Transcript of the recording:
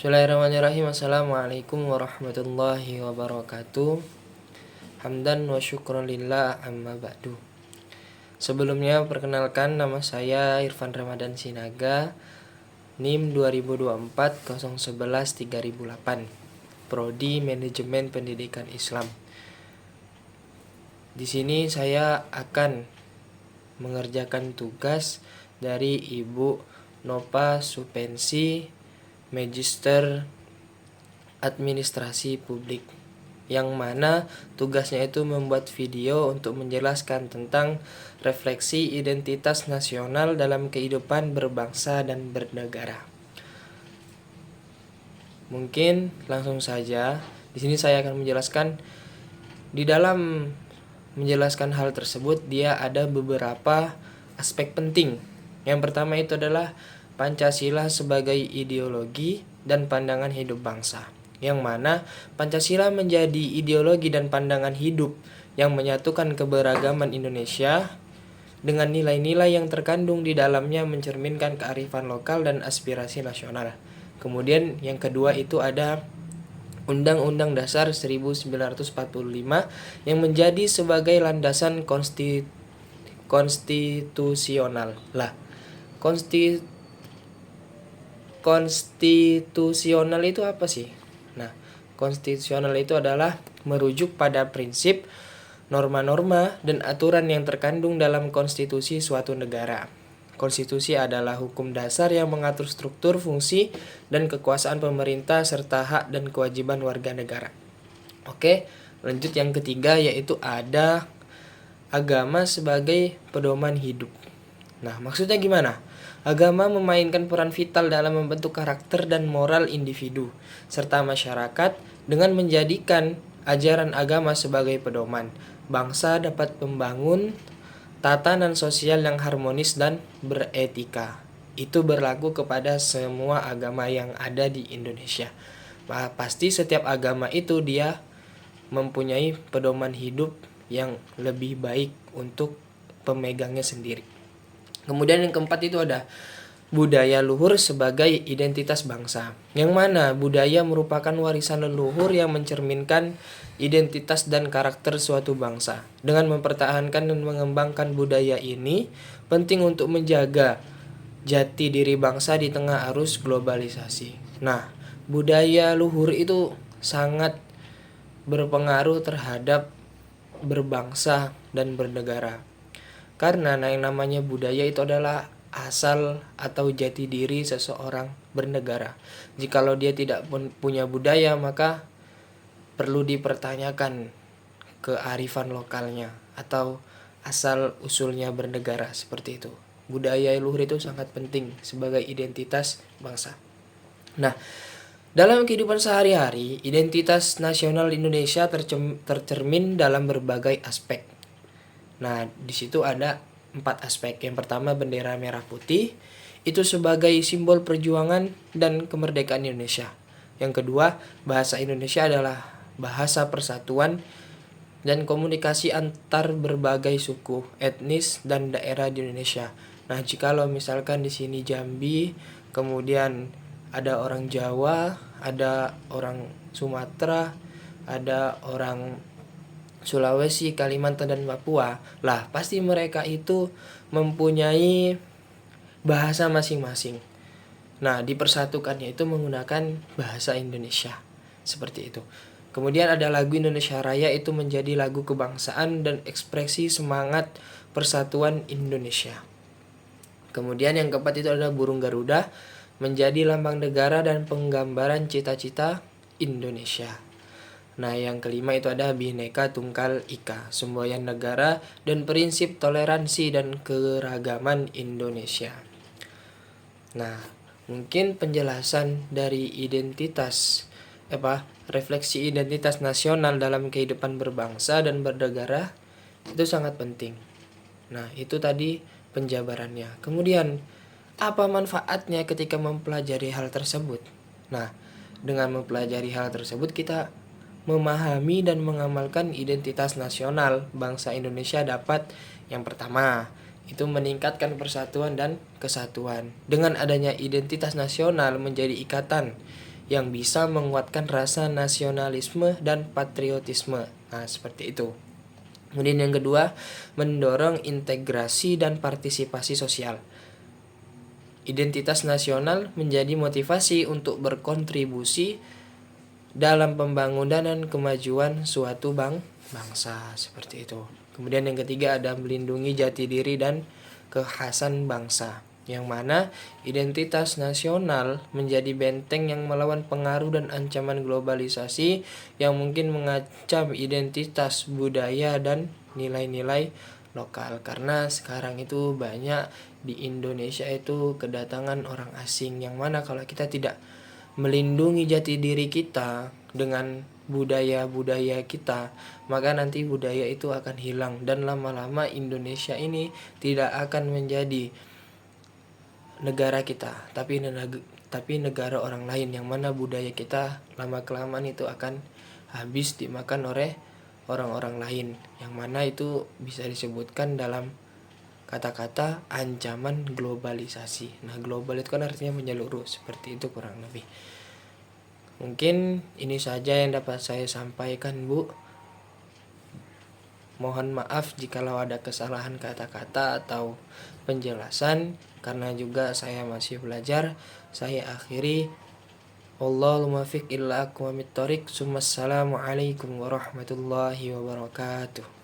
Bismillahirrahmanirrahim. Assalamualaikum warahmatullahi wabarakatuh. Hamdan wa syukran lillah amma ba'du. Sebelumnya perkenalkan, nama saya Irfan Ramadan Sinaga, NIM 2024-011-3008, Prodi Manajemen Pendidikan Islam. Di sini saya akan mengerjakan tugas dari Ibu Nova Supensi, Magister Administrasi Publik, yang mana tugasnya itu membuat video untuk menjelaskan tentang refleksi identitas nasional dalam kehidupan berbangsa dan bernegara. Mungkin langsung saja. Di sini saya akan menjelaskan. Di dalam menjelaskan hal tersebut, dia ada beberapa aspek penting. Yang pertama itu adalah Pancasila sebagai ideologi dan pandangan hidup bangsa, yang mana Pancasila menjadi ideologi dan pandangan hidup yang menyatukan keberagaman Indonesia dengan nilai-nilai yang terkandung di dalamnya, mencerminkan kearifan lokal dan aspirasi nasional. Kemudian yang kedua itu ada Undang-Undang Dasar 1945 yang menjadi sebagai landasan konstitusional. Konstitusional itu apa sih? Nah, konstitusional itu adalah merujuk pada prinsip, norma-norma, dan aturan yang terkandung dalam konstitusi suatu negara. Konstitusi adalah hukum dasar yang mengatur struktur, fungsi, dan kekuasaan pemerintah serta hak dan kewajiban warga negara. Oke, lanjut yang ketiga, yaitu ada agama sebagai pedoman hidup. Nah, maksudnya gimana? Agama memainkan peran vital dalam membentuk karakter dan moral individu serta masyarakat. Dengan menjadikan ajaran agama sebagai pedoman, bangsa dapat membangun tatanan sosial yang harmonis dan beretika. Itu berlaku kepada semua agama yang ada di Indonesia. Pasti setiap agama itu dia mempunyai pedoman hidup yang lebih baik untuk pemegangnya sendiri. Kemudian yang keempat itu ada budaya luhur sebagai identitas bangsa, yang mana budaya merupakan warisan leluhur yang mencerminkan identitas dan karakter suatu bangsa. Dengan mempertahankan dan mengembangkan budaya ini penting untuk menjaga jati diri bangsa di tengah arus globalisasi. Nah, budaya luhur itu sangat berpengaruh terhadap berbangsa dan bernegara. Karena yang namanya budaya itu adalah asal atau jati diri seseorang bernegara. Jikalau dia tidak punya budaya, maka perlu dipertanyakan kearifan lokalnya atau asal usulnya bernegara, seperti itu. Budaya luhur itu sangat penting sebagai identitas bangsa. Nah, dalam kehidupan sehari-hari, identitas nasional Indonesia tercermin dalam berbagai aspek. Nah, di situ ada 4 aspek. Yang pertama, bendera merah putih itu sebagai simbol perjuangan dan kemerdekaan Indonesia. Yang kedua, bahasa Indonesia adalah bahasa persatuan dan komunikasi antar berbagai suku, etnis, dan daerah di Indonesia. Nah, jikalau misalkan di sini Jambi, kemudian ada orang Jawa, ada orang Sumatera, ada orang Sulawesi, Kalimantan, dan Papua, lah pasti mereka itu mempunyai bahasa masing-masing. Nah, dipersatukannya itu menggunakan bahasa Indonesia, seperti itu. Kemudian ada lagu Indonesia Raya, itu menjadi lagu kebangsaan dan ekspresi semangat persatuan Indonesia. Kemudian yang keempat itu ada burung Garuda, menjadi lambang negara dan penggambaran cita-cita Indonesia. Nah, yang kelima itu ada Bhinneka Tunggal Ika, semboyan negara dan prinsip toleransi dan keragaman Indonesia. Nah, mungkin penjelasan dari refleksi identitas nasional dalam kehidupan berbangsa dan bernegara itu sangat penting. Nah, itu tadi penjabarannya. Kemudian, apa manfaatnya ketika mempelajari hal tersebut? Nah, dengan mempelajari hal tersebut kita memahami dan mengamalkan identitas nasional bangsa Indonesia dapat, yang pertama, itu meningkatkan persatuan dan kesatuan. Dengan adanya identitas nasional menjadi ikatan yang bisa menguatkan rasa nasionalisme dan patriotisme. Nah, seperti itu. Kemudian yang kedua, mendorong integrasi dan partisipasi sosial. Identitas nasional menjadi motivasi untuk berkontribusi dalam pembangunan dan kemajuan suatu bangsa, seperti itu. Kemudian yang ketiga ada melindungi jati diri dan kekhasan bangsa, yang mana identitas nasional menjadi benteng yang melawan pengaruh dan ancaman globalisasi yang mungkin mengancam identitas budaya dan nilai-nilai lokal. Karena sekarang itu banyak di Indonesia itu kedatangan orang asing, yang mana kalau kita tidak melindungi jati diri kita dengan budaya-budaya kita, maka nanti budaya itu akan hilang dan lama-lama Indonesia ini tidak akan menjadi negara kita, tapi negara orang lain, yang mana budaya kita lama-kelamaan itu akan habis dimakan oleh orang-orang lain, yang mana itu bisa disebutkan dalam kata-kata ancaman globalisasi. Nah, global itu kan artinya menyeluruh, seperti itu kurang lebih. Mungkin ini saja yang dapat saya sampaikan, Bu. Mohon maaf jikalau ada kesalahan kata-kata atau penjelasan, karena juga saya masih belajar. Saya akhiri, wallahul muwaffiq ila aqwamit thoriq. Assalamualaikum warahmatullahi wabarakatuh.